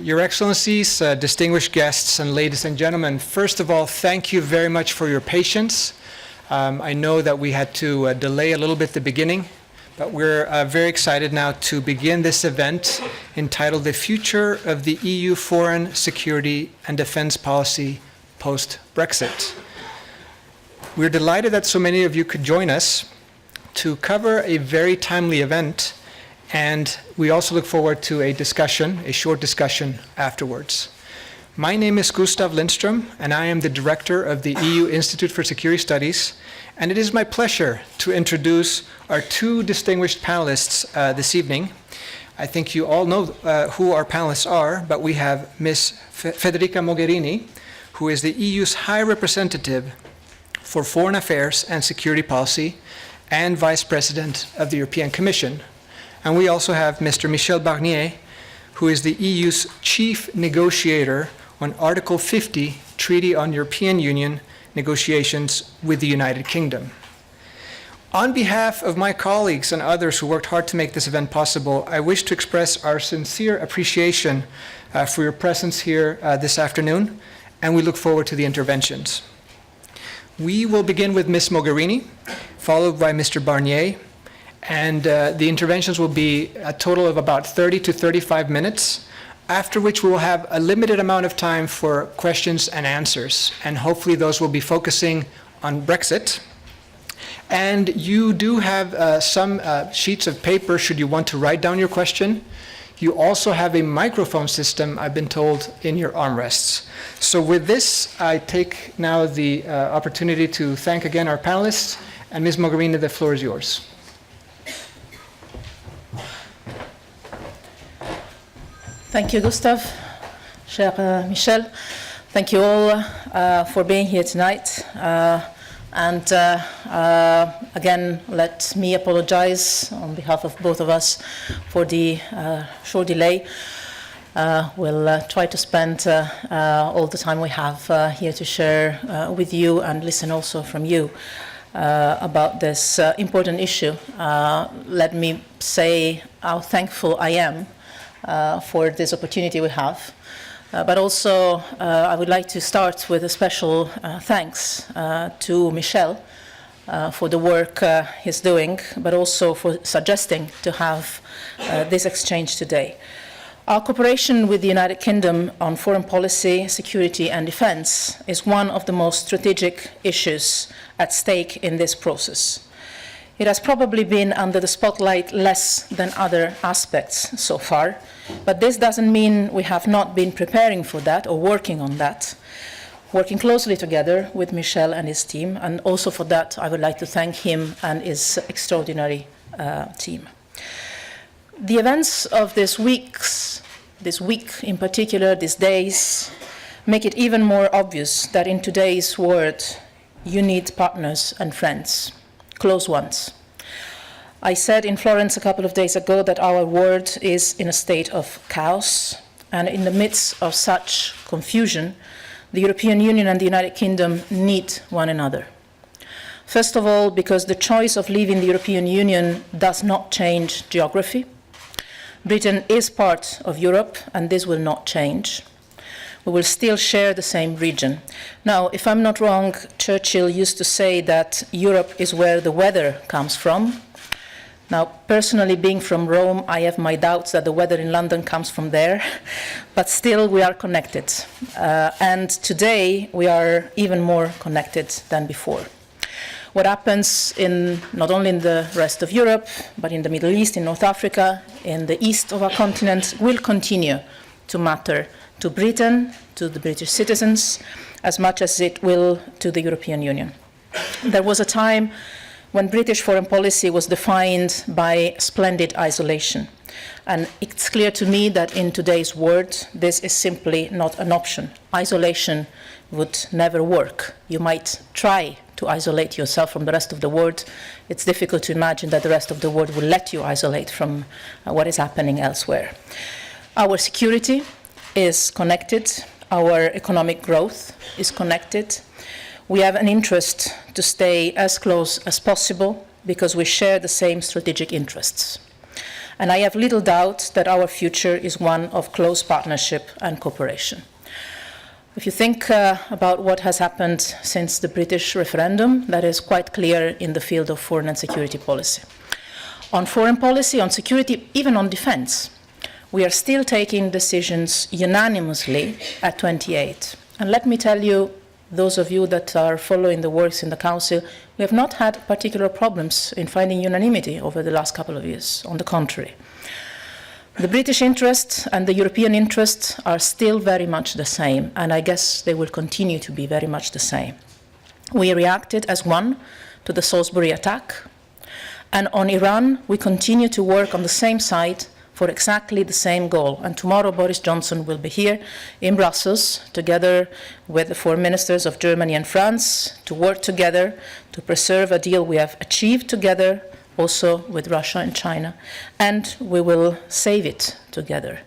Your Excellencies, distinguished guests, and ladies and gentlemen, first of all, thank you very much for your patience. I know that we had to delay a little bit the beginning, but we're very excited now to begin this event entitled The Future of the EU Foreign, Security and Defense Policy Post-Brexit. We're delighted that so many of you could join us to cover a very timely event, and we also look forward to a discussion, a short discussion afterwards. My name is Gustav Lindström, and I am the director of the EU Institute for Security Studies, and it is my pleasure to introduce our two distinguished panelists this evening. I think you all know who our panelists are, but we have Ms. Federica Mogherini, who is the EU's High Representative for Foreign Affairs and Security Policy and Vice President of the European Commission. And we also have Mr. Michel Barnier, who is the EU's Chief Negotiator on Article 50 Treaty on European Union negotiations with the United Kingdom. On behalf of my colleagues and others who worked hard to make this event possible, I wish to express our sincere appreciation for your presence here this afternoon, and we look forward to the interventions. We will begin with Ms. Mogherini, followed by Mr. Barnier, and the interventions will be a total of about 30 to 35 minutes, after which we will have a limited amount of time for questions and answers, and hopefully those will be focusing on Brexit. And you do have some sheets of paper should you want to write down your question. You also have a microphone system, I've been told, in your armrests. So with this, I take now the opportunity to thank again our panelists, and Ms. Mogherini, the floor is yours. Thank you, Gustav. Cher Michel, thank you all for being here tonight. Again, let me apologize on behalf of both of us for the short delay. We'll try to spend all the time we have here to share with you and listen also from you about this important issue. Let me say how thankful I am for this opportunity we have. But also, I would like to start with a special thanks to Michel for the work he's doing, but also for suggesting to have this exchange today. Our cooperation with the United Kingdom on foreign policy, security and defense is one of the most strategic issues at stake in this process. It has probably been under the spotlight less than other aspects so far, but this doesn't mean we have not been preparing for that or working on that, working closely together with Michel and his team, and also for that I would like to thank him and his extraordinary team. The events of this week in particular, these days, make it even more obvious that in today's world you need partners and friends. Close ones. I said in Florence a couple of days ago that our world is in a state of chaos, and in the midst of such confusion, the European Union and the United Kingdom need one another. First of all, because the choice of leaving the European Union does not change geography. Britain is part of Europe, and this will not change. We will still share the same region. Now, if I'm not wrong, Churchill used to say that Europe is where the weather comes from. Now, personally, being from Rome, I have my doubts that the weather in London comes from there, but still we are connected. And today we are even more connected than before. What happens not only in the rest of Europe, but in the Middle East, in North Africa, in the east of our continent, will continue to matter to Britain, to the British citizens, as much as it will to the European Union. There was a time when British foreign policy was defined by splendid isolation. And it's clear to me that in today's world, this is simply not an option. Isolation would never work. You might try to isolate yourself from the rest of the world. It's difficult to imagine that the rest of the world will let you isolate from what is happening elsewhere. Our security is connected. Our economic growth is connected. We have an interest to stay as close as possible because we share the same strategic interests. And I have little doubt that our future is one of close partnership and cooperation. If you think about what has happened since the British referendum, that is quite clear in the field of foreign and security policy. On foreign policy, on security, even on defense, we are still taking decisions unanimously at 28. And let me tell you, those of you that are following the works in the Council, we have not had particular problems in finding unanimity over the last couple of years. On the contrary. The British interest and the European interest are still very much the same, and I guess they will continue to be very much the same. We reacted as one to the Salisbury attack, and on Iran, we continue to work on the same side for exactly the same goal. And tomorrow Boris Johnson will be here in Brussels, together with the foreign ministers of Germany and France, to work together to preserve a deal we have achieved together, also with Russia and China, and we will save it together.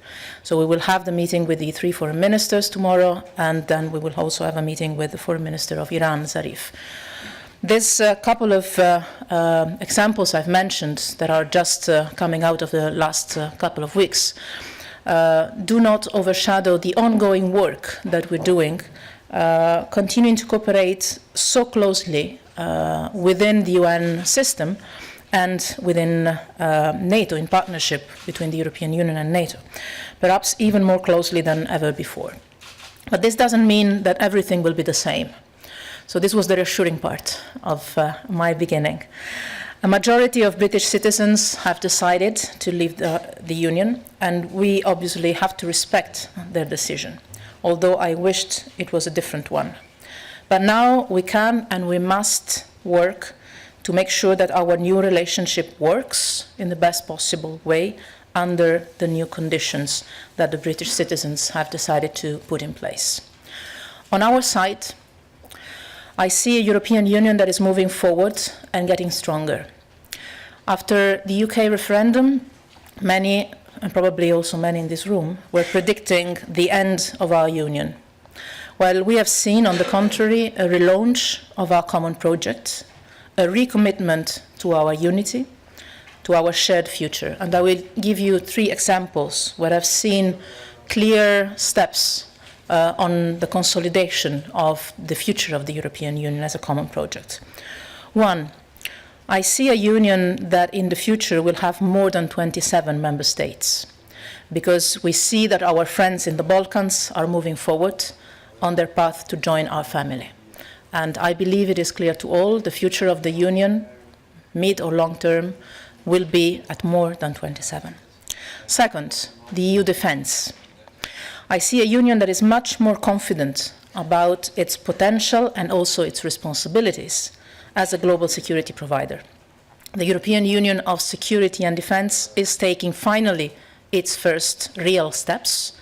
So we will have the meeting with the 3 foreign ministers tomorrow, and then we will also have a meeting with the foreign minister of Iran, Zarif. This couple of examples I've mentioned that are just coming out of the last couple of weeks do not overshadow the ongoing work that we're doing, continuing to cooperate so closely within the UN system and within NATO, in partnership between the European Union and NATO, perhaps even more closely than ever before. But this doesn't mean that everything will be the same. So this was the reassuring part of my beginning. A majority of British citizens have decided to leave the Union, and we obviously have to respect their decision, although I wished it was a different one. But now we can and we must work to make sure that our new relationship works in the best possible way under the new conditions that the British citizens have decided to put in place. On our side, I see a European Union that is moving forward and getting stronger. After the UK referendum, many, and probably also many in this room, were predicting the end of our union. While we have seen, on the contrary, a relaunch of our common project, a recommitment to our unity, to our shared future. And I will give you 3 examples where I've seen clear steps on the consolidation of the future of the European Union as a common project. 1, I see a union that in the future will have more than 27 member states, because we see that our friends in the Balkans are moving forward on their path to join our family. And I believe it is clear to all, the future of the Union, mid or long term, will be at more than 27. Second, the EU defense. I see a union that is much more confident about its potential and also its responsibilities as a global security provider. The European Union of Security and Defense is taking finally its first real steps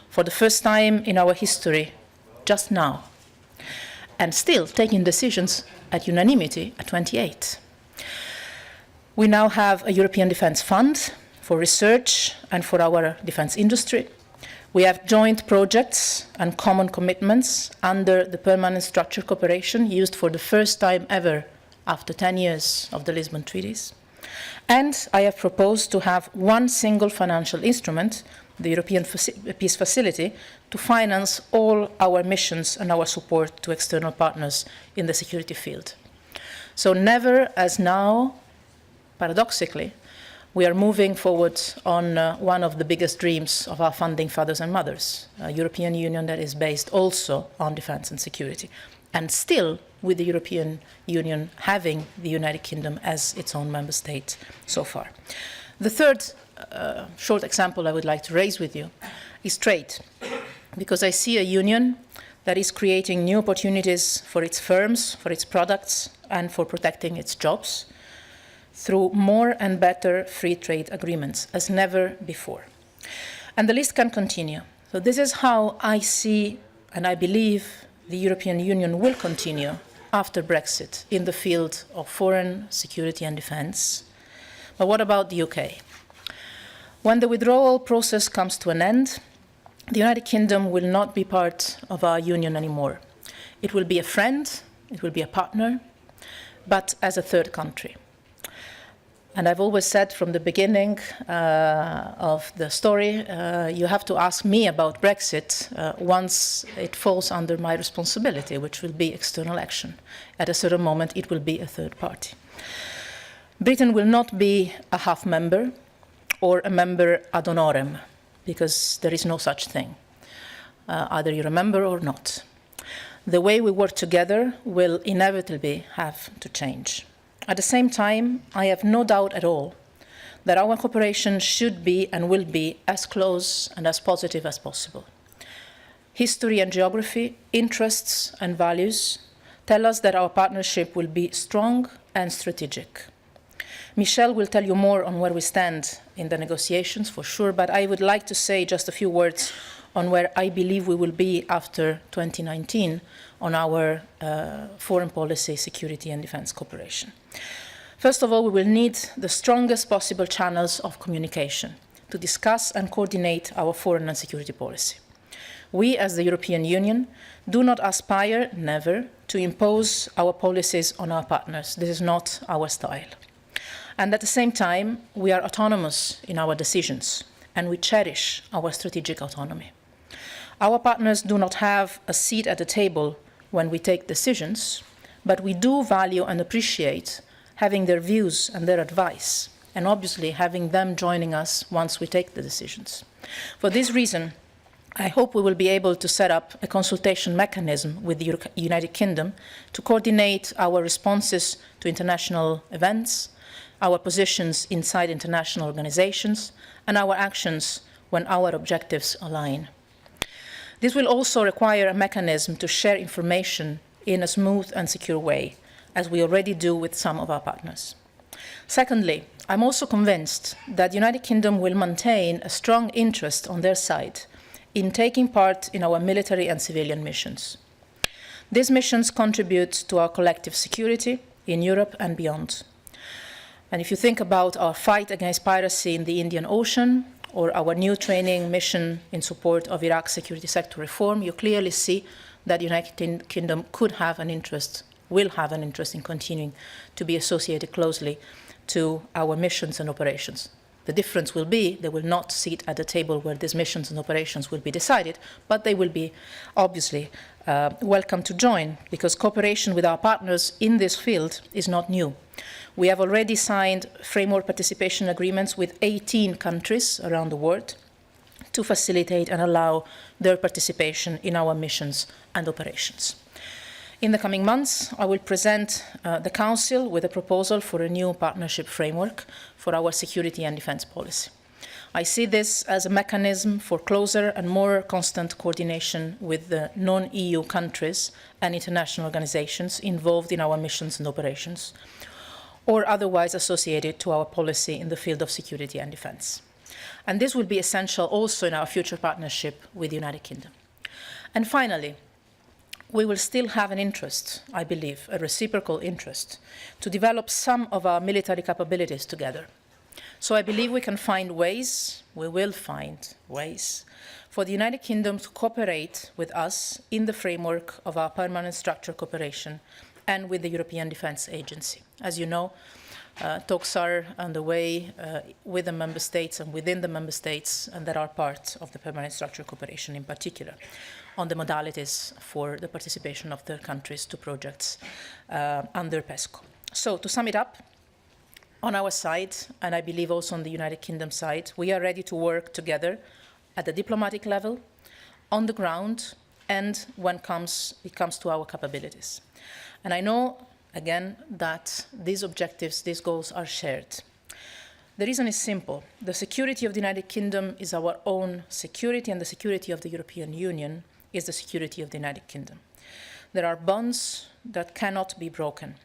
for the first time in our history just now, and still taking decisions at unanimity at 28. We now have a European Defence Fund for research and for our defence industry. We have joint projects and common commitments under the permanent structured cooperation used for the first time ever after 10 years of the Lisbon Treaties. And I have proposed to have one single financial instrument, the European Peace Facility, to finance all our missions and our support to external partners in the security field. So never as now, paradoxically, we are moving forward on one of the biggest dreams of our founding fathers and mothers, a European Union that is based also on defense and security, and still with the European Union having the United Kingdom as its own member state so far. The third short example I would like to raise with you is trade, because I see a union that is creating new opportunities for its firms, for its products, and for protecting its jobs, through more and better free trade agreements as never before. And the list can continue. So this is how I see, and I believe, the European Union will continue after Brexit in the field of foreign, security and defence. But what about the UK? When the withdrawal process comes to an end, the United Kingdom will not be part of our union anymore. It will be a friend, it will be a partner, but as a third country. And I've always said from the beginning of the story, you have to ask me about Brexit once it falls under my responsibility, which will be external action. At a certain moment, it will be a third party. Britain will not be a half member or a member ad honorem, because there is no such thing. Either you're a member or not. The way we work together will inevitably have to change. At the same time, I have no doubt at all that our cooperation should be and will be as close and as positive as possible. History and geography, interests and values tell us that our partnership will be strong and strategic. Michel will tell you more on where we stand in the negotiations, for sure, but I would like to say just a few words on where I believe we will be after 2019 on our foreign policy, security and defense cooperation. First of all, we will need the strongest possible channels of communication to discuss and coordinate our foreign and security policy. We, as the European Union, do not aspire, never, to impose our policies on our partners. This is not our style. And at the same time, we are autonomous in our decisions, and we cherish our strategic autonomy. Our partners do not have a seat at the table when we take decisions, but we do value and appreciate having their views and their advice, and obviously having them joining us once we take the decisions. For this reason, I hope we will be able to set up a consultation mechanism with the United Kingdom to coordinate our responses to international events, our positions inside international organizations, and our actions when our objectives align. This will also require a mechanism to share information in a smooth and secure way, as we already do with some of our partners. Secondly, I'm also convinced that the United Kingdom will maintain a strong interest on their side in taking part in our military and civilian missions. These missions contribute to our collective security in Europe and beyond. And if you think about our fight against piracy in the Indian Ocean, or our new training mission in support of Iraq's security sector reform, you clearly see that the United Kingdom could have an interest, will have an interest in continuing to be associated closely to our missions and operations. The difference will be they will not sit at the table where these missions and operations will be decided, but they will be obviously welcome to join, because cooperation with our partners in this field is not new. We have already signed framework participation agreements with 18 countries around the world to facilitate and allow their participation in our missions and operations. In the coming months, I will present the Council with a proposal for a new partnership framework for our security and defense policy. I see this as a mechanism for closer and more constant coordination with the non-EU countries and international organizations involved in our missions and operations, or otherwise associated to our policy in the field of security and defense. And this will be essential also in our future partnership with the United Kingdom. And finally, we will still have an interest, I believe, a reciprocal interest, to develop some of our military capabilities together. So I believe we can find ways, we will find ways, for the United Kingdom to cooperate with us in the framework of our permanent structured cooperation and with the European Defence Agency. As you know, talks are underway with the member states and within the member states, and that are part of the permanent structured cooperation in particular, on the modalities for the participation of third countries to projects under PESCO. So to sum it up, on our side, and I believe also on the United Kingdom side, we are ready to work together at the diplomatic level, on the ground, and when it comes to our capabilities. And I know, again, that these objectives, these goals are shared. The reason is simple. The security of the United Kingdom is our own security, and the security of the European Union is the security of the United Kingdom. There are bonds that cannot be broken.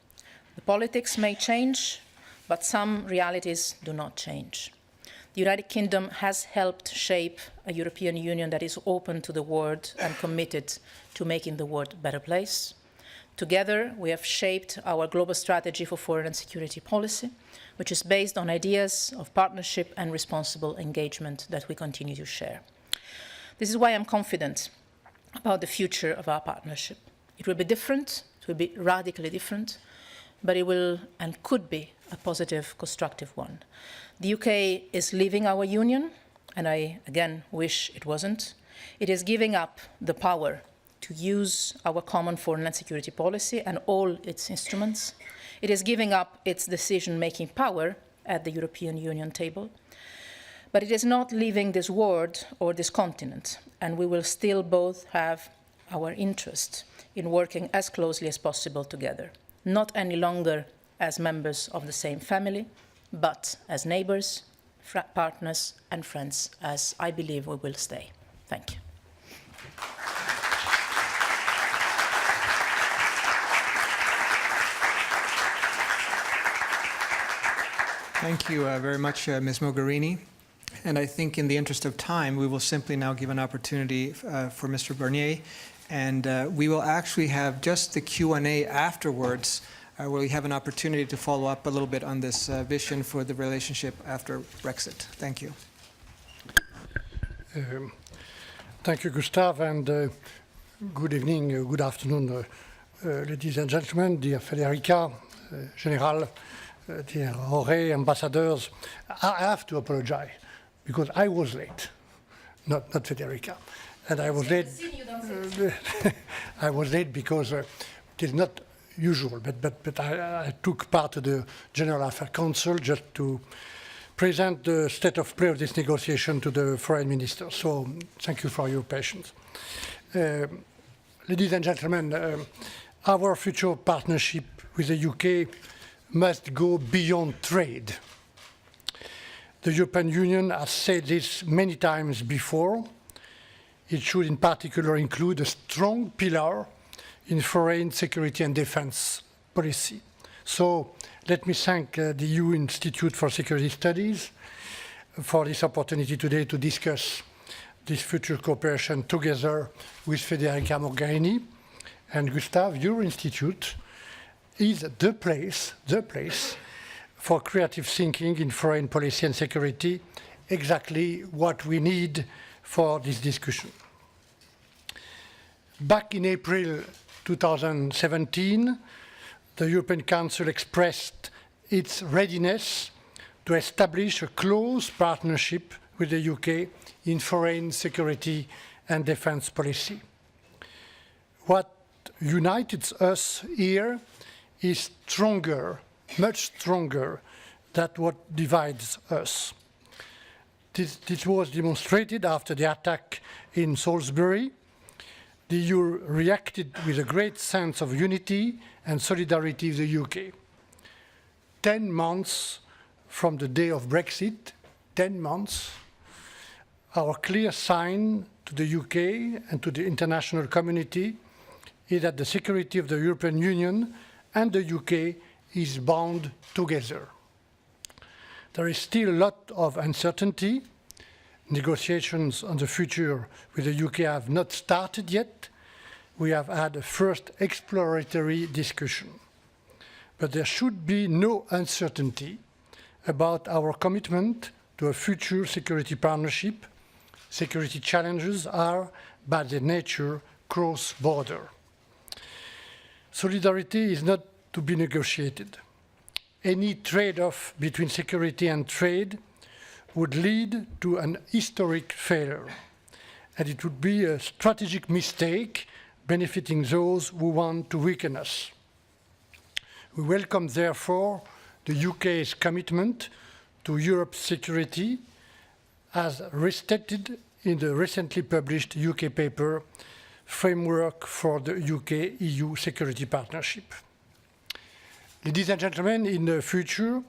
The politics may change, but some realities do not change. The United Kingdom has helped shape a European Union that is open to the world and committed to making the world a better place. Together, we have shaped our global strategy for foreign and security policy, which is based on ideas of partnership and responsible engagement that we continue to share. This is why I'm confident about the future of our partnership. It will be different, it will be radically different, but it will and could be a positive, constructive one. The UK is leaving our union, and I again wish it wasn't. It is giving up the power to use our common foreign and security policy and all its instruments. It is giving up its decision-making power at the European Union table. But it is not leaving this world or this continent, and we will still both have our interest in working as closely as possible together, not any longer as members of the same family, but as neighbors, partners, and friends, as I believe we will stay. Thank you. Thank you very much, Ms. Mogherini. And I think in the interest of time, we will simply now give an opportunity for Mr. Barnier. And we will actually have just the Q&A afterwards, where we have an opportunity to follow up a little bit on this vision for the relationship after Brexit. Thank you. Thank you, Gustav, and good evening, good afternoon, ladies and gentlemen, dear Federica, General, dear Jorge, ambassadors. I have to apologize because I was late, not Federica. And I was late. I was late because it is not usual, but I took part to the General Affairs Council just to present the state of play of this negotiation to the foreign minister. So thank you for your patience. Ladies and gentlemen, our future partnership with the UK must go beyond trade. The European Union has said this many times before. It should in particular include a strong pillar in foreign security and defense policy. So let me thank the EU Institute for Security Studies for this opportunity today to discuss this future cooperation together with Federica Mogherini. And Gustav, your institute is the place for creative thinking in foreign policy and security, exactly what we need for this discussion. Back in April 2017, the European Council expressed its readiness to establish a close partnership with the UK in foreign security and defense policy. What unites us here is stronger, much stronger than what divides us. This was demonstrated after the attack in Salisbury. The EU reacted with a great sense of unity and solidarity with the UK. 10 months from the day of Brexit, 10 months, our clear sign to the UK and to the international community is that the security of the European Union and the UK is bound together. There is still a lot of uncertainty. Negotiations on the future with the UK have not started yet. We have had a first exploratory discussion. But there should be no uncertainty about our commitment to a future security partnership. Security challenges are, by their nature, cross-border. Solidarity is not to be negotiated. Any trade-off between security and trade would lead to an historic failure, and it would be a strategic mistake benefiting those who want to weaken us. We welcome, therefore, the UK's commitment to Europe's security as restated in the recently published UK paper, Framework for the UK-EU Security Partnership. Ladies and gentlemen, in the future,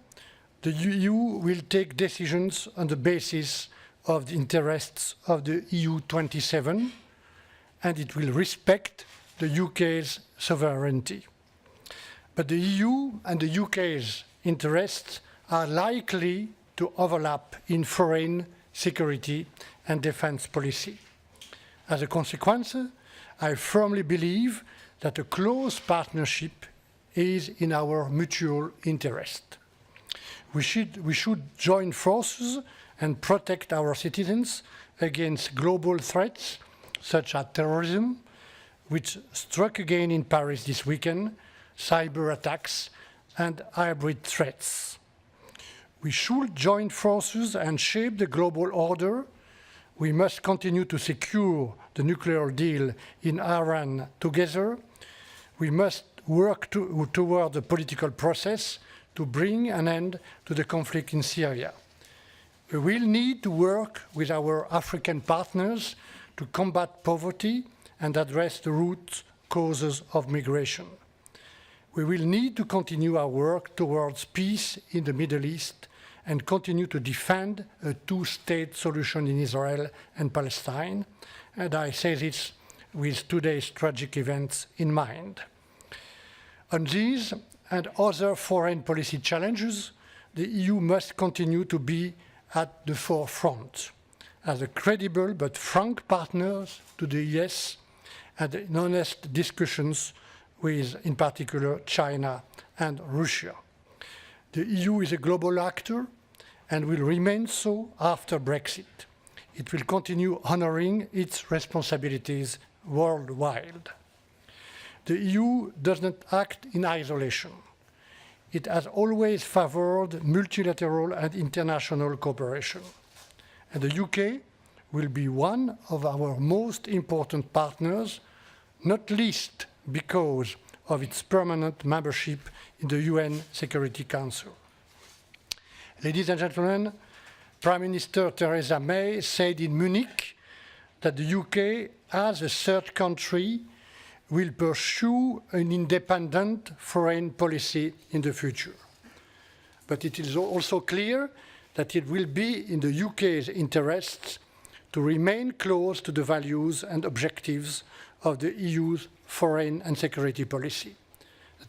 the EU will take decisions on the basis of the interests of the EU 27, and it will respect the UK's sovereignty. But the EU and the UK's interests are likely to overlap in foreign security and defense policy. As a consequence, I firmly believe that a close partnership is in our mutual interest. We should join forces and protect our citizens against global threats such as terrorism, which struck again in Paris this weekend, cyber attacks, and hybrid threats. We should join forces and shape the global order. We must continue to secure the nuclear deal in Iran together. We must work toward a political process to bring an end to the conflict in Syria. We will need to work with our African partners to combat poverty and address the root causes of migration. We will need to continue our work towards peace in the Middle East and continue to defend a two-state solution in Israel and Palestine. And I say this with today's tragic events in mind. On these and other foreign policy challenges, the EU must continue to be at the forefront as a credible but frank partner to the US and in honest discussions with, in particular, China and Russia. The EU is a global actor and will remain so after Brexit. It will continue honoring its responsibilities worldwide. The EU does not act in isolation. It has always favored multilateral and international cooperation. And the UK will be one of our most important partners, not least because of its permanent membership in the UN Security Council. Ladies and gentlemen, Prime Minister Theresa May said in Munich that the UK, as a third country, will pursue an independent foreign policy in the future. But it is also clear that it will be in the UK's interests to remain close to the values and objectives of the EU's foreign and security policy.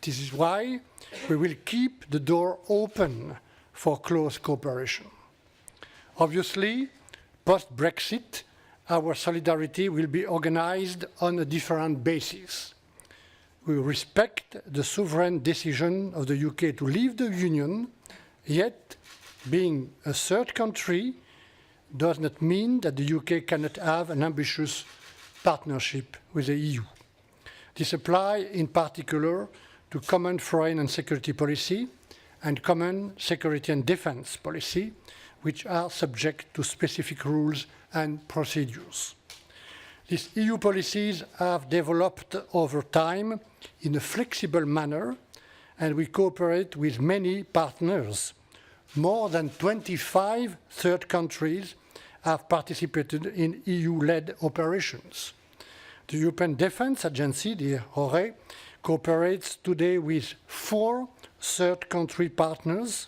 This is why we will keep the door open for close cooperation. Obviously, post-Brexit, our solidarity will be organized on a different basis. We respect the sovereign decision of the UK to leave the Union, yet being a third country does not mean that the UK cannot have an ambitious partnership with the EU. This applies in particular to common foreign and security policy and common security and defense policy, which are subject to specific rules and procedures. These EU policies have developed over time in a flexible manner, and we cooperate with many partners. More than 25 third countries have participated in EU-led operations. The European Defence Agency, the EURE, cooperates today with 4 third country partners,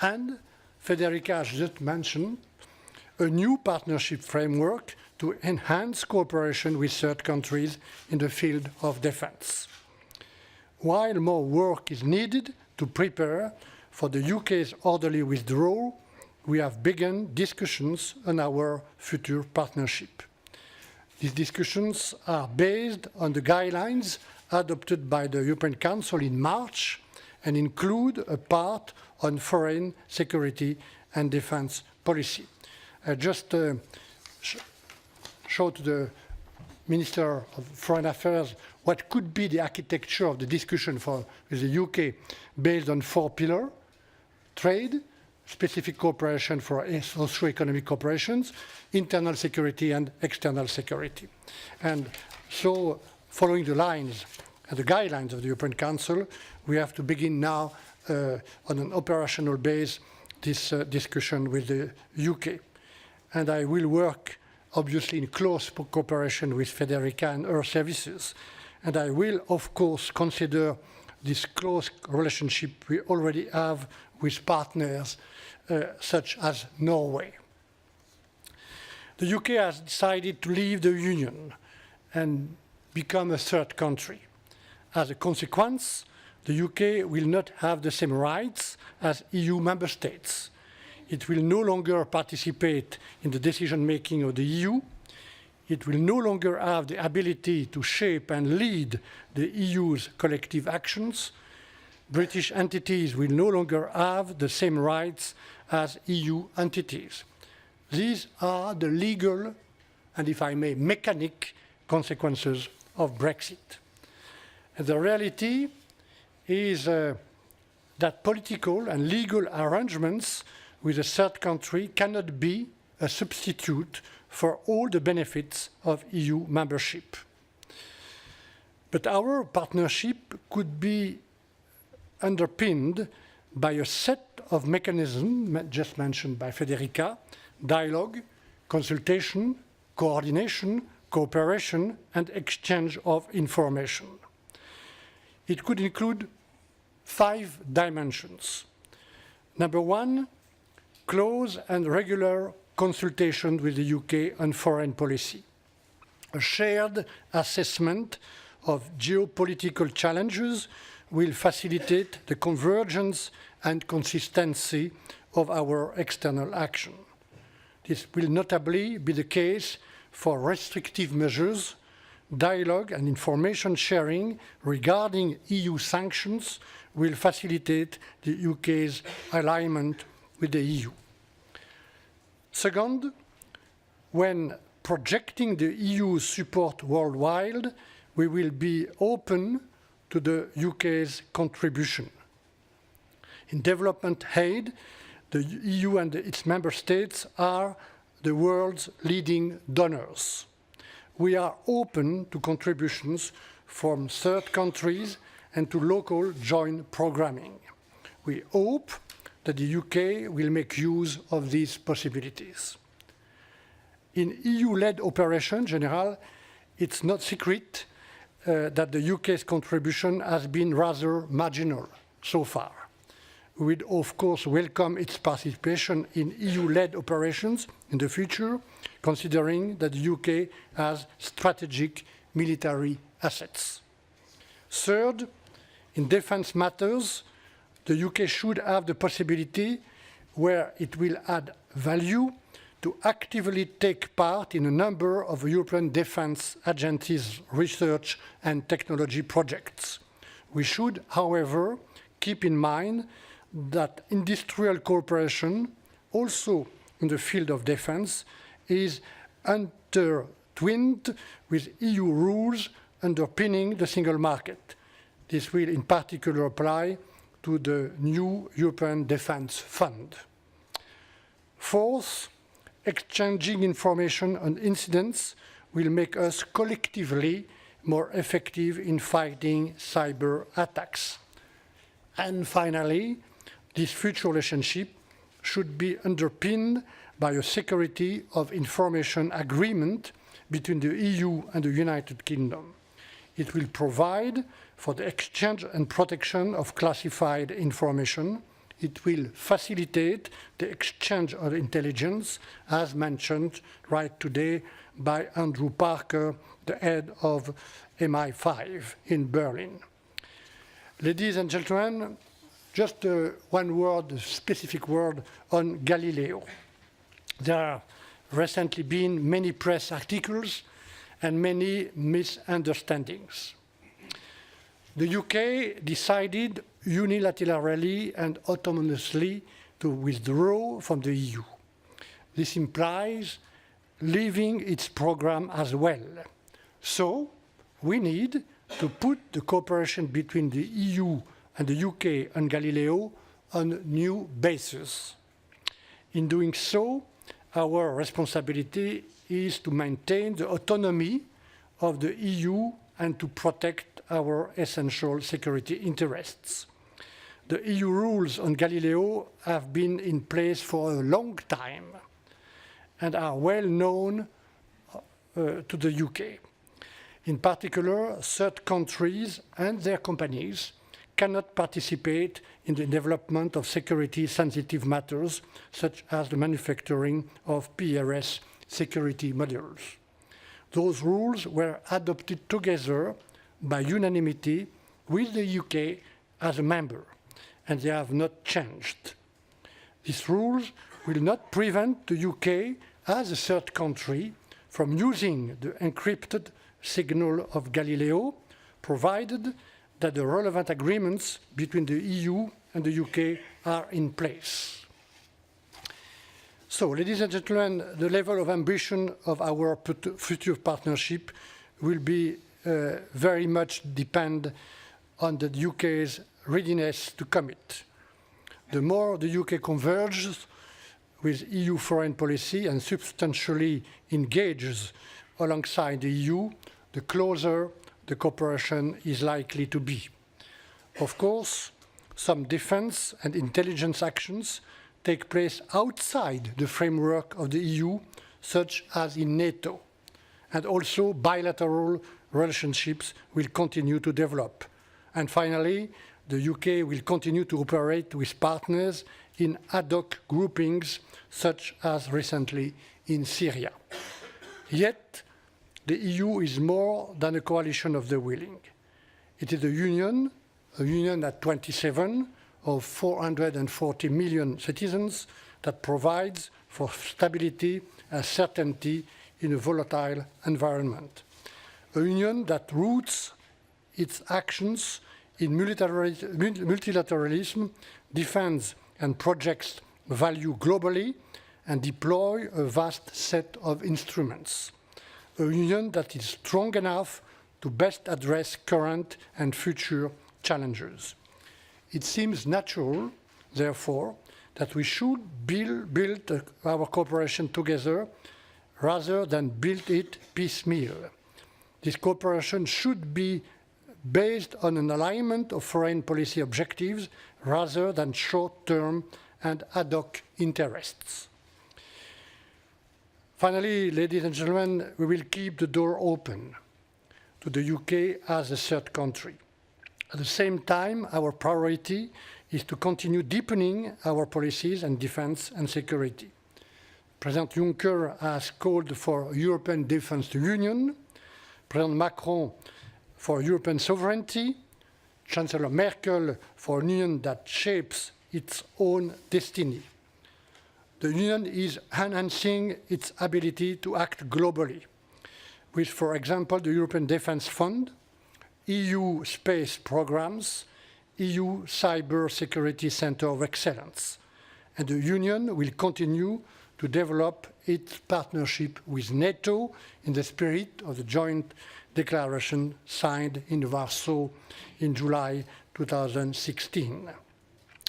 and Federica has just mentioned a new partnership framework to enhance cooperation with third countries in the field of defence. While more work is needed to prepare for the UK's orderly withdrawal, we have begun discussions on our future partnership. These discussions are based on the guidelines adopted by the European Council in March and include a part on foreign, security and defence policy. I just showed to the Minister of Foreign Affairs what could be the architecture of the discussion with the UK based on 4 pillars: trade, specific cooperation for socio-economic cooperations, internal security and external security. And so, following the lines and the guidelines of the European Council, we have to begin now on an operational base this discussion with the UK. And I will work, obviously, in close cooperation with Federica and her services. And I will, of course, consider this close relationship we already have with partners such as Norway. The UK has decided to leave the Union and become a third country. As a consequence, the UK will not have the same rights as EU member states. It will no longer participate in the decision-making of the EU. It will no longer have the ability to shape and lead the EU's collective actions. British entities will no longer have the same rights as EU entities. These are the legal and, if I may, mechanic consequences of Brexit. And the reality is that political and legal arrangements with a third country cannot be a substitute for all the benefits of EU membership. But our partnership could be underpinned by a set of mechanisms just mentioned by Federica: dialogue, consultation, coordination, cooperation, and exchange of information. It could include 5 dimensions. Number 1, close and regular consultation with the UK on foreign policy. A shared assessment of geopolitical challenges will facilitate the convergence and consistency of our external action. This will notably be the case for restrictive measures. Dialogue and information sharing regarding EU sanctions will facilitate the UK's alignment with the EU. Second, when projecting the EU's support worldwide, we will be open to the UK's contribution. In development aid, the EU and its member states are the world's leading donors. We are open to contributions from third countries and to local joint programming. We hope that the UK will make use of these possibilities. In EU-led operations, in general, it's not secret that the UK's contribution has been rather marginal so far. We would, of course, welcome its participation in EU-led operations in the future, considering that the UK has strategic military assets. Third, in defense matters, the UK should have the possibility, where it will add value, to actively take part in a number of European Defence Agency's research and technology projects. We should, however, keep in mind that industrial cooperation, also in the field of defense, is intertwined with EU rules underpinning the single market. This will in particular apply to the new European Defence Fund. Fourth, exchanging information on incidents will make us collectively more effective in fighting cyber attacks. And finally, this future relationship should be underpinned by a security of information agreement between the EU and the United Kingdom. It will provide for the exchange and protection of classified information. It will facilitate the exchange of intelligence, as mentioned right today by Andrew Parker, the head of MI5 in Berlin. Ladies and gentlemen, just one word, a specific word on Galileo. There have recently been many press articles and many misunderstandings. The UK decided unilaterally and autonomously to withdraw from the EU. This implies leaving its program as well. So we need to put the cooperation between the EU and the UK and Galileo on a new basis. In doing so, our responsibility is to maintain the autonomy of the EU and to protect our essential security interests. The EU rules on Galileo have been in place for a long time and are well known to the UK. In particular, third countries and their companies cannot participate in the development of security-sensitive matters, such as the manufacturing of PRS security modules. Those rules were adopted together by unanimity with the UK as a member, and they have not changed. These rules will not prevent the UK as a third country from using the encrypted signal of Galileo, provided that the relevant agreements between the EU and the UK are in place. So, ladies and gentlemen, the level of ambition of our future partnership will be very much depend on the UK's readiness to commit. The more the UK converges with EU foreign policy and substantially engages alongside the EU, the closer the cooperation is likely to be. Of course, some defense and intelligence actions take place outside the framework of the EU, such as in NATO, and also bilateral relationships will continue to develop. And finally, the UK will continue to operate with partners in ad hoc groupings, such as recently in Syria. Yet, the EU is more than a coalition of the willing. It is a union at 27 of 440 million citizens that provides for stability and certainty in a volatile environment. A union that roots its actions in multilateralism, defends and projects value globally, and deploy a vast set of instruments. A union that is strong enough to best address current and future challenges. It seems natural, therefore, that we should build our cooperation together rather than build it piecemeal. This cooperation should be based on an alignment of foreign policy objectives rather than short-term and ad hoc interests. Finally, ladies and gentlemen, we will keep the door open to the UK as a third country. At the same time, our priority is to continue deepening our policies in defense and security. President Juncker has called for European Defence Union, President Macron for European sovereignty, Chancellor Merkel for a union that shapes its own destiny. The Union is enhancing its ability to act globally, with, for example, the European Defence Fund, EU space programs, EU Cyber Security Centre of Excellence. And the Union will continue to develop its partnership with NATO in the spirit of the joint declaration signed in Warsaw in July 2016.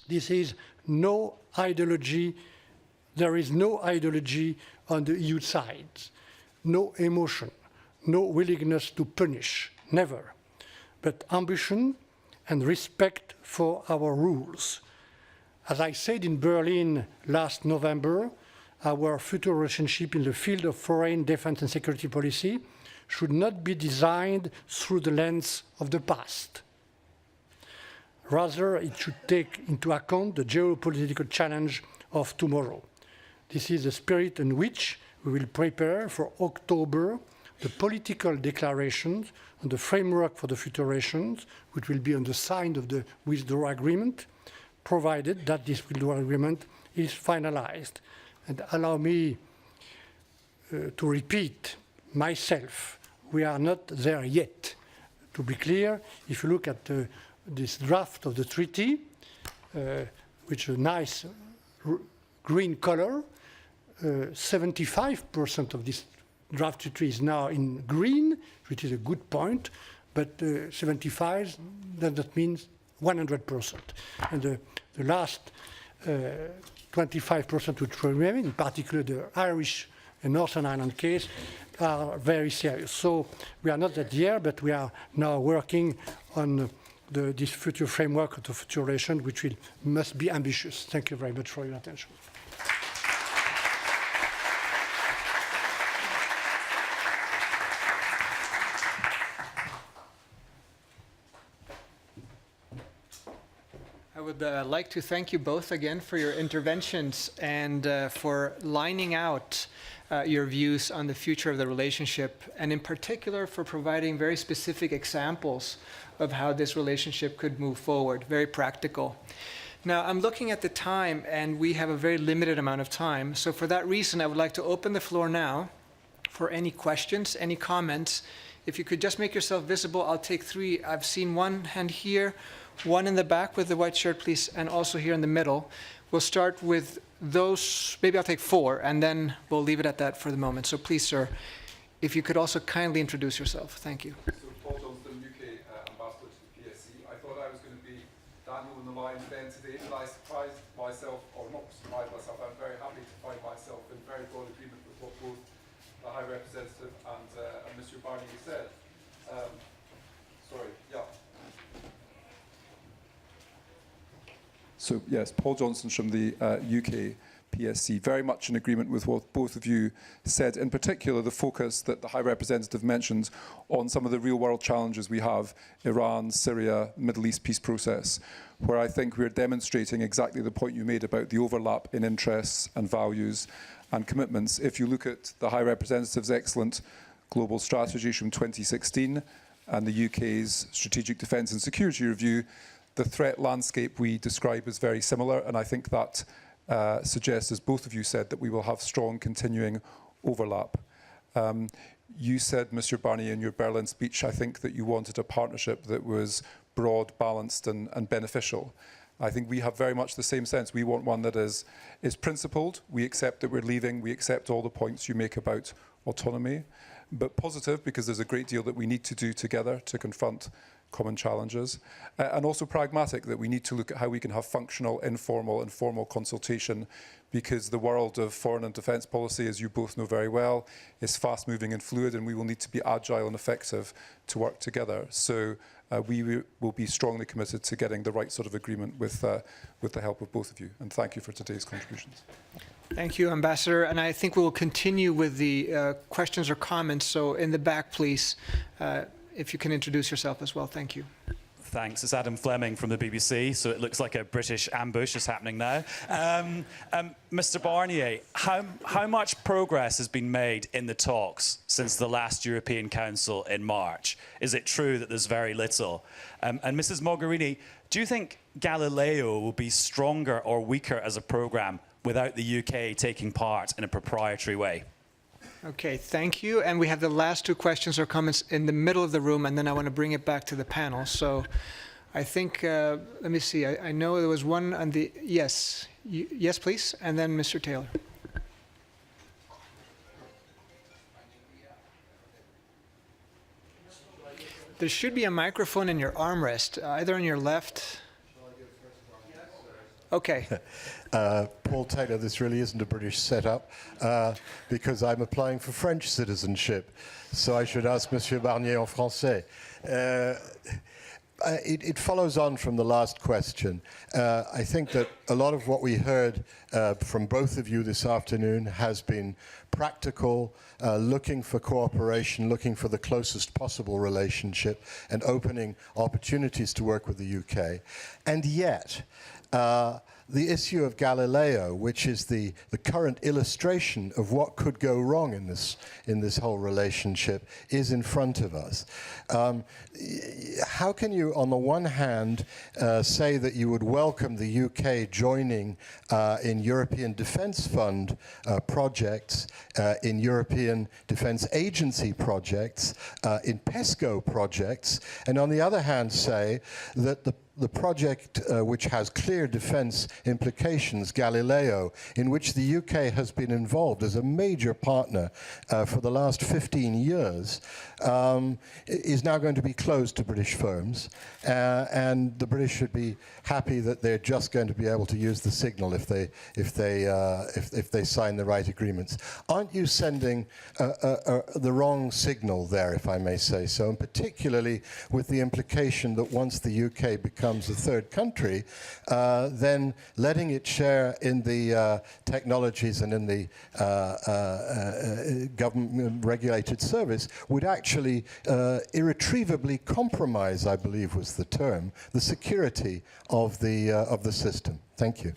This is no ideology. There is no ideology on the EU side, no emotion, no willingness to punish, never, but ambition and respect for our rules. As I said in Berlin last November, our future relationship in the field of foreign, defense and security policy should not be designed through the lens of the past. Rather, it should take into account the geopolitical challenge of tomorrow. This is the spirit in which we will prepare for October the political declarations on the framework for the future relations, which will be on the side of the withdrawal agreement, provided that this withdrawal agreement is finalized. And allow me to repeat myself, we are not there yet. To be clear, if you look at this draft of the treaty, which is a nice green color, 75% of this draft treaty is now in green, which is a good point, but 75 does not mean 100%. And the last 25% which remain, in particular the Irish and Northern Ireland case, are very serious. So we are not at the end, but we are now working on this future framework of the future relation, which must be ambitious. Thank you very much for your attention. I would like to thank you both again for your interventions and for lining out your views on the future of the relationship, and in particular for providing very specific examples of how this relationship could move forward, very practical. Now, I'm looking at the time, and we have a very limited amount of time, so for that reason, I would like to open the floor now for any questions, any comments. If you could just make yourself visible, I'll take three. I've seen one hand here, one in the back with the white shirt, please, and also here in the middle. We'll start with those, maybe I'll take four, and then we'll leave it at that for the moment. So please, sir, if you could also kindly introduce yourself. Thank you. So Paul Johnston, UK ambassador to the PSC. I thought I was going to be broad agreement with what both the High Representative and Mr. Barnier said. Sorry, yeah. So yes, Paul Johnson from the UK PSC, very much in agreement with what both of you said, in particular the focus that the High Representative mentioned on some of the real-world challenges we have, Iran, Syria, Middle East peace process, where I think we're demonstrating exactly the point you made about the overlap in interests and values and commitments. If you look at the High Representative's excellent global strategy from 2016 and the UK's Strategic Defence and Security Review, the threat landscape we describe is very similar, and I think that suggests, as both of you said, that we will have strong continuing overlap. You said, Mr. Barnier, in your Berlin speech, I think that you wanted a partnership that was broad, balanced and beneficial. I think we have very much the same sense. We want one that is principled. We accept that we're leaving. We accept all the points you make about autonomy, but positive, because there's a great deal that we need to do together to confront common challenges, and also pragmatic, that we need to look at how we can have functional, informal and formal consultation, because the world of foreign and defence policy, as you both know very well, is fast-moving and fluid, and we will need to be agile and effective to work together. So we will be strongly committed to getting the right sort of agreement with the help of both of you. And thank you for today's contributions. Thank you, Ambassador. And I think we'll continue with the questions or comments. So in the back, please, if you can introduce yourself as well. Thank you. Thanks. It's Adam Fleming from the BBC, so it looks like a British ambush is happening now. Mr. Barnier, how much progress has been made in the talks since the last European Council in March? Is it true that there's very little? And Mrs. Mogherini, do you think Galileo will be stronger or weaker as a programme without the UK taking part in a proprietary way? Okay, thank you. And we have the last two questions or comments in the middle of the room, and then I want to bring it back to the panel. So I think, let me see, I know there was one on the, yes, yes, please, and then Mr. Taylor. There should be a microphone in your armrest, either on your left. Okay. Paul Taylor, this really isn't a British setup because I'm applying for French citizenship. So I should ask Monsieur Barnier en français. It follows on from the last question. I think that a lot of what we heard from both of you this afternoon has been practical, looking for cooperation, looking for the closest possible relationship, and opening opportunities to work with the UK. And yet, the issue of Galileo, which is the current illustration of what could go wrong in this whole relationship, is in front of us. How can you, on the one hand, say that you would welcome the UK joining in European Defence Fund projects, in European Defence Agency projects, in PESCO projects, and on the other hand say that the project which has clear defence implications, Galileo, in which the UK has been involved as a major partner for the last 15 years, is now going to be closed to British firms, and the British should be happy that they're just going to be able to use the signal if they sign the right agreements. Aren't you sending the wrong signal there, if I may say so, and particularly with the implication that once the UK becomes a third country, then letting it share in the technologies and in the government-regulated service would actually irretrievably compromise, I believe was the term, the security of the system. Thank you.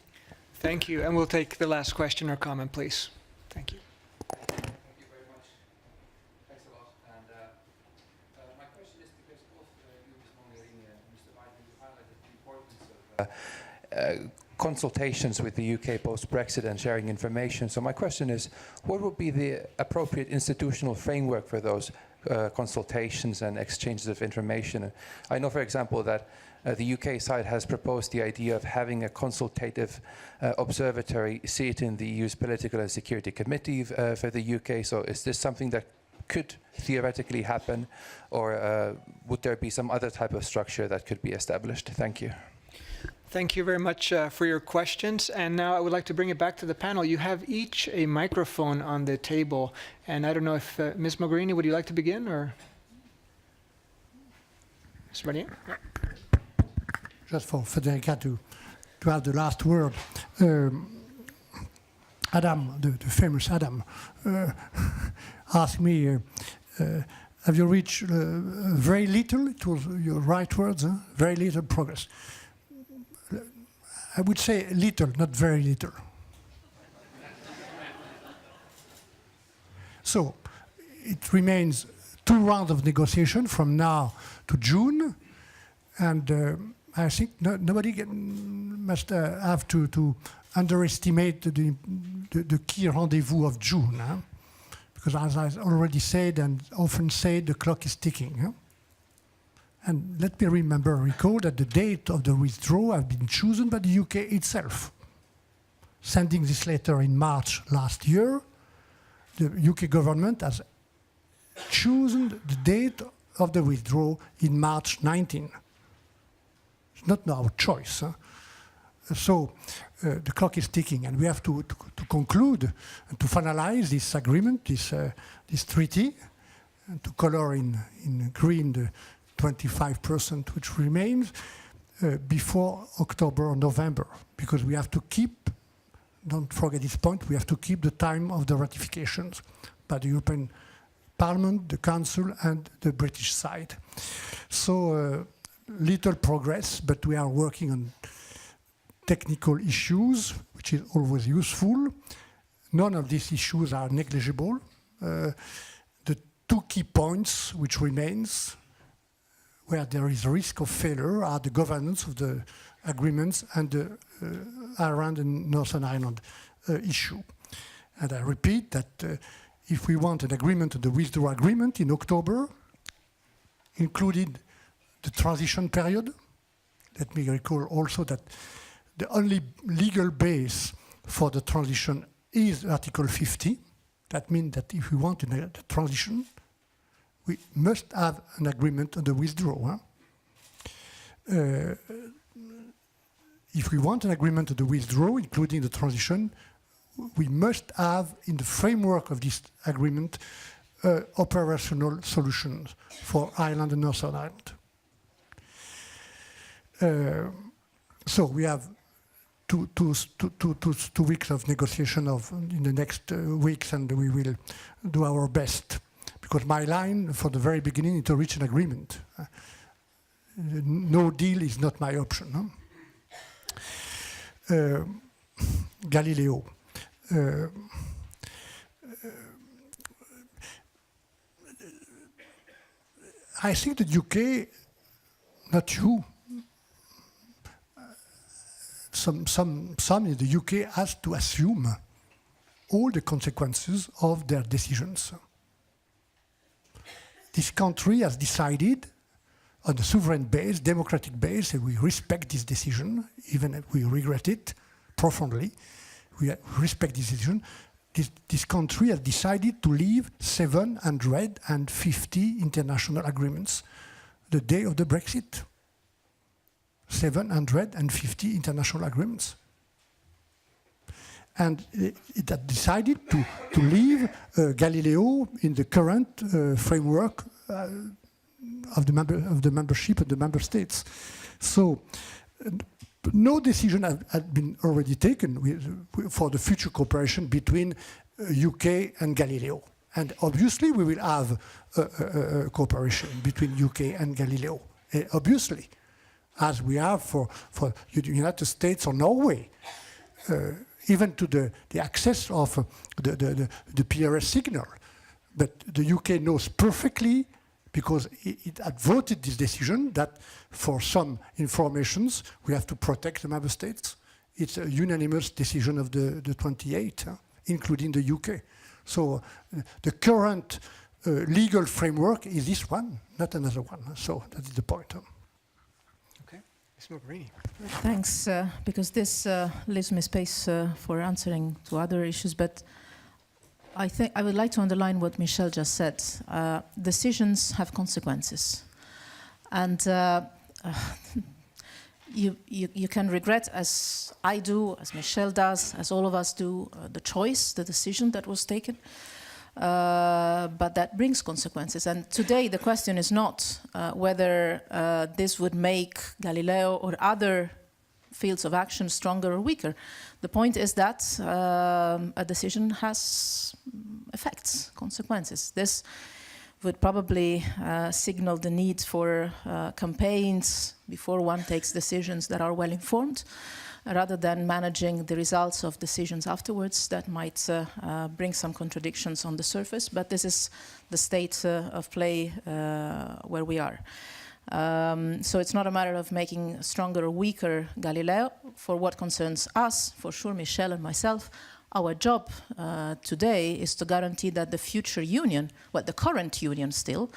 Thank you. And we'll take the last question or comment, please. Thank you. Thank you very much. Thanks a lot. And my question is, because both you, Ms. Mogherini, and Mr. Biden, you highlighted the importance of consultations with the UK post-Brexit and sharing information. So my question is, what would be the appropriate institutional framework for those consultations and exchanges of information? I know, for example, that the UK side has proposed the idea of having a consultative observatory seat in the EU's Political and Security Committee for the UK. So is this something that could theoretically happen, or would there be some other type of structure that could be established? Thank you. Thank you very much for your questions. And now I would like to bring it back to the panel. You have each a microphone on the table. And I don't know if, Ms. Mogherini, would you like to begin? Or Mr. Barnier? Yeah. Just for Federica to have the last word. Adam, the famous Adam, asked me, have you reached very little? It was your right words, huh? Very little progress. I would say little, not very little. So it remains 2 rounds of negotiation from now to June, and I think nobody must have to underestimate the key rendezvous of June, huh? Because as I already said and often said, the clock is ticking. Huh? And let me recall that the date of the withdrawal has been chosen by the UK itself. Sending this letter in March last year, the UK government has chosen the date of the withdrawal in March 19. It's not our choice. Huh? So the clock is ticking, and we have to conclude and to finalize this agreement, this treaty, and to color in green the 25% which remains before October or November, because we have to keep, don't forget this point, we have to keep the time of the ratifications by the European Parliament, the Council, and the British side. So little progress, but we are working on technical issues, which is always useful. None of these issues are negligible. The 2 key points which remains, where there is risk of failure, are the governance of the agreements and the Ireland and Northern Ireland issue. And I repeat that if we want an agreement, the withdrawal agreement in October, including the transition period, let me recall also that the only legal base for the transition is Article 50. That means that if we want the transition, we must have an agreement on the withdrawal. Huh? If we want an agreement on the withdrawal, including the transition, we must have, in the framework of this agreement, operational solutions for Ireland and Northern Ireland. So we have two weeks of negotiation in the next weeks, and we will do our best. Because my line, for the very beginning, is to reach an agreement. No deal is not my option. Huh? Galileo. I think the UK, not you, some in the UK has to assume all the consequences of their decisions. This country has decided on a sovereign base, democratic base, and we respect this decision, even if we regret it profoundly. We respect this decision. This country has decided to leave 750 international agreements the day of the Brexit. 750 international agreements. And it had decided to leave Galileo in the current framework of the membership of the member states. So no decision had been already taken for the future cooperation between UK and Galileo. And obviously we will have cooperation between UK and Galileo, obviously, as we have for the United States or Norway. Even to the access of the PRS signal. But the UK knows perfectly, because it had voted this decision, that for some informations we have to protect the member states. It's a unanimous decision of the 28, including the UK. So the current legal framework is this one, not another one. So that is the point. Okay, Ms. Mogherini. Thanks, because this leaves me space for answering to other issues, but I think I would like to underline what Michel just said. Decisions have consequences. And you can regret, as I do, as Michel does, as all of us do, the choice, the decision that was taken. But that brings consequences. And today the question is not whether this would make Galileo or other fields of action stronger or weaker. The point is that a decision has effects, consequences. This would probably signal the need for campaigns before one takes decisions that are well informed, rather than managing the results of decisions afterwards that might bring some contradictions on the surface. But this is the state of play where we are. So it's not a matter of making stronger or weaker Galileo. For what concerns us, for sure, Michel and myself, our job today is to guarantee that the future union, well, the current union still,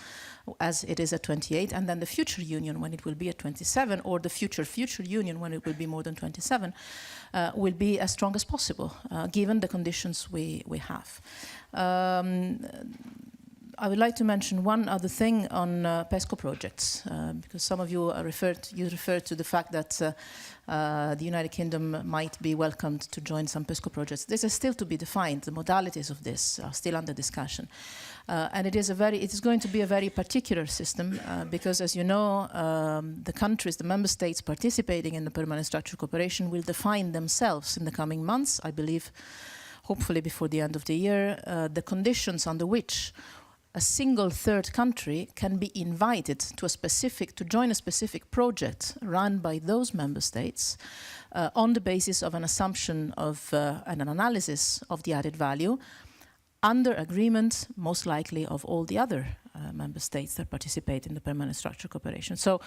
as it is at 28, and then the future union when it will be at 27, or the future union when it will be more than 27, will be as strong as possible, given the conditions we have. I would like to mention one other thing on PESCO projects, because some of you referred to the fact that the United Kingdom might be welcomed to join some PESCO projects. This is still to be defined. The modalities of this are still under discussion. And it is going to be a very particular system because, as you know, the countries, the member states participating in the permanent structured cooperation will define themselves in the coming months, I believe, hopefully before the end of the year, the conditions under which a single third country can be invited to join a specific project run by those member states on the basis of an assumption of and an analysis of the added value under agreement, most likely, of all the other member states that participate in the permanent structured cooperation. So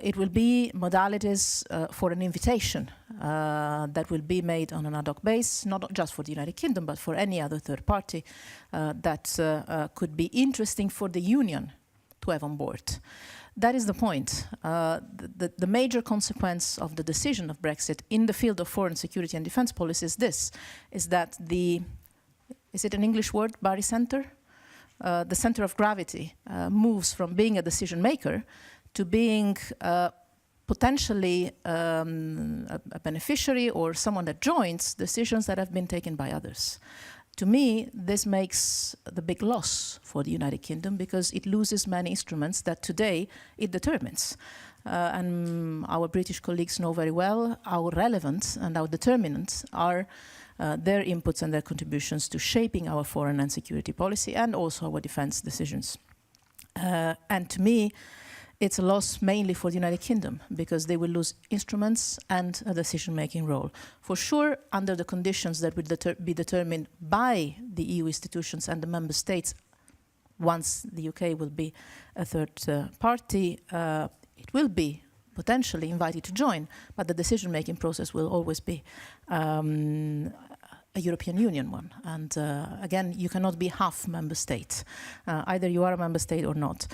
it will be modalities for an invitation that will be made on an ad hoc basis, not just for the United Kingdom, but for any other third party that could be interesting for the Union to have on board. That is the point. The major consequence of the decision of Brexit in the field of foreign security and defense policy is that is it an English word, barycenter? The center of gravity moves from being a decision maker to being potentially a beneficiary or someone that joins decisions that have been taken by others. To me, this makes the big loss for the United Kingdom because it loses many instruments that today it determines. And our British colleagues know very well how relevant and how determinant are their inputs and their contributions to shaping our foreign and security policy and also our defense decisions. And to me, it's a loss mainly for the United Kingdom because they will lose instruments and a decision-making role. For sure, under the conditions that will be determined by the EU institutions and the member states, once the UK will be a third party, it will be potentially invited to join, but the decision-making process will always be a European Union one. And again, you cannot be half member state. Either you are a member state or not.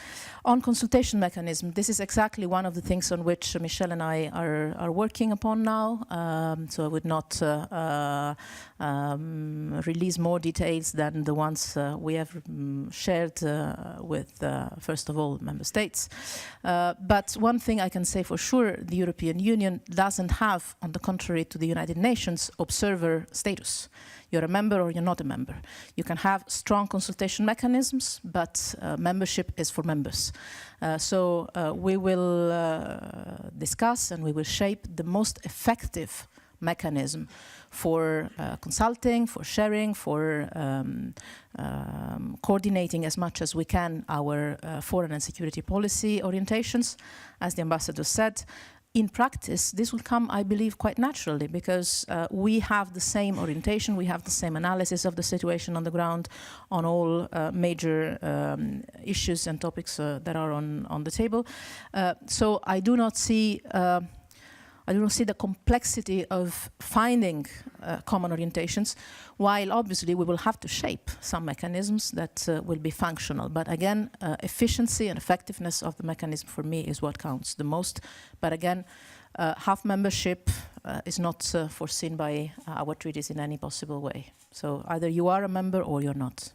On consultation mechanism, this is exactly one of the things on which Michel and I are working upon now. So I would not release more details than the ones we have shared with, first of all, member states. But one thing I can say for sure, the European Union doesn't have, on the contrary to the United Nations, observer status. You're a member or you're not a member. You can have strong consultation mechanisms, but membership is for members. So we will discuss and we will shape the most effective mechanism for consulting, for sharing, for coordinating as much as we can our foreign and security policy orientations. As the ambassador said, in practice, this will come, I believe, quite naturally because we have the same orientation, we have the same analysis of the situation on the ground on all major issues and topics that are on the table. So I do not see the complexity of finding common orientations, while obviously we will have to shape some mechanisms that will be functional. But again, efficiency and effectiveness of the mechanism for me is what counts the most. But again, half membership is not foreseen by our treaties in any possible way. So either you are a member or you're not.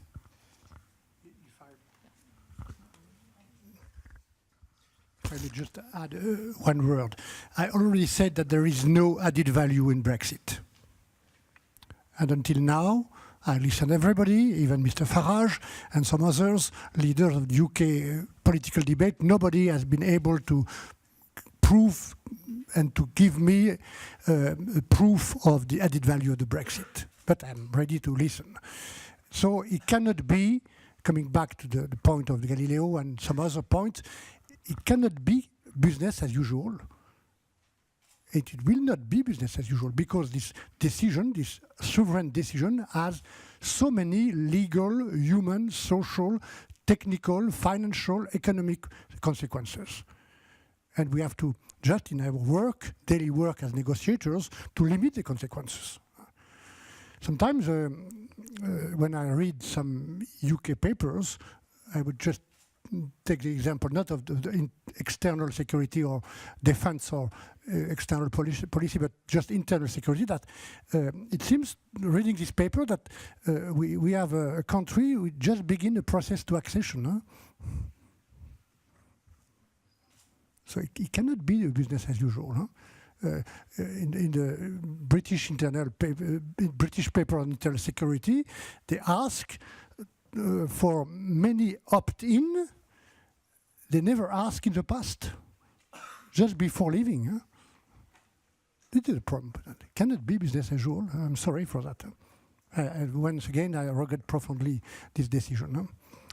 I may just add one word. I already said that there is no added value in Brexit. And until now, I listened to everybody, even Mr. Farage and some others, leaders of the UK political debate. Nobody has been able to prove and to give me a proof of the added value of the Brexit. But I'm ready to listen. So it cannot be, coming back to the point of the Galileo and some other points, it cannot be business as usual. It will not be business as usual because this decision, this sovereign decision, has so many legal, human, social, technical, financial, economic consequences. And we have to, just in our work, daily work as negotiators, to limit the consequences. Sometimes when I read some UK papers, I would just take the example not of the external security or defense or external policy, but just internal security, that it seems, reading this paper, that we have a country who just begin a process to accession. Huh? So it cannot be a business as usual. Huh? In the British British paper on internal security, they ask for many opt-in. They never ask in the past, just before leaving. Huh? This is a problem. It cannot be business as usual. I'm sorry for that. Once again, I regret profoundly this decision. Huh?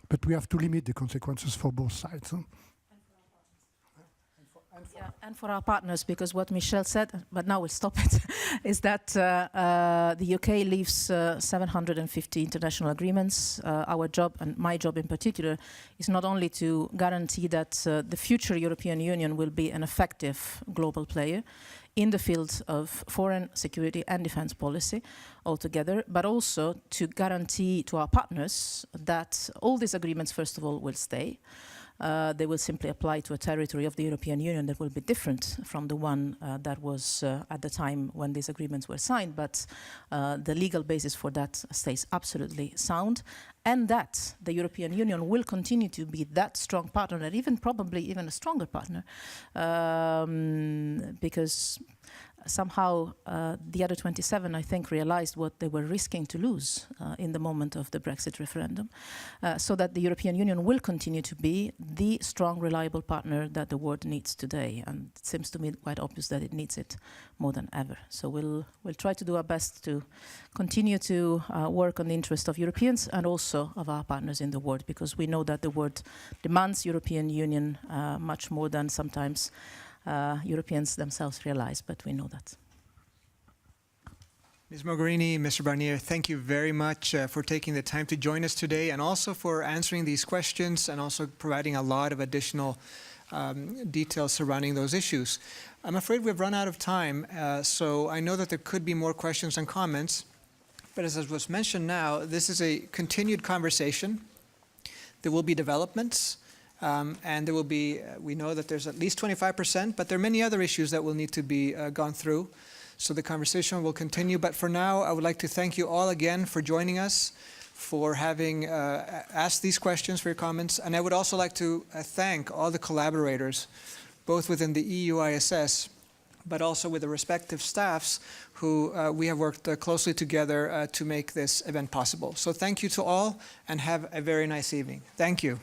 But we have to limit the consequences for both sides. Huh? And for our partners, because what Michel said, but now we'll stop it, is that the UK leaves 750 international agreements. Our job, and my job in particular, is not only to guarantee that the future European Union will be an effective global player in the field of foreign security and defense policy altogether, but also to guarantee to our partners that all these agreements, first of all, will stay. They will simply apply to a territory of the European Union that will be different from the one that was at the time when these agreements were signed, but the legal basis for that stays absolutely sound, and that the European Union will continue to be that strong partner, and even probably even a stronger partner, because somehow the other 27, I think, realized what they were risking to lose in the moment of the Brexit referendum, so that the European Union will continue to be the strong, reliable partner that the world needs today. And it seems to me quite obvious that it needs it more than ever. So we'll try to do our best to continue to work on the interest of Europeans and also of our partners in the world, because we know that the world demands European Union much more than sometimes Europeans themselves realize, but we know that. Ms. Mogherini, Mr. Barnier, thank you very much for taking the time to join us today, and also for answering these questions and also providing a lot of additional details surrounding those issues. I'm afraid we've run out of time, so I know that there could be more questions and comments, but as was mentioned now, this is a continued conversation. There will be developments. And there will be, we know that there's at least 25%, but there are many other issues that will need to be gone through. So the conversation will continue. But for now, I would like to thank you all again for joining us, for having asked these questions, for your comments. And I would also like to thank all the collaborators, both within the EU ISS, but also with the respective staffs who we have worked closely together to make this event possible. So thank you to all, and have a very nice evening. Thank you.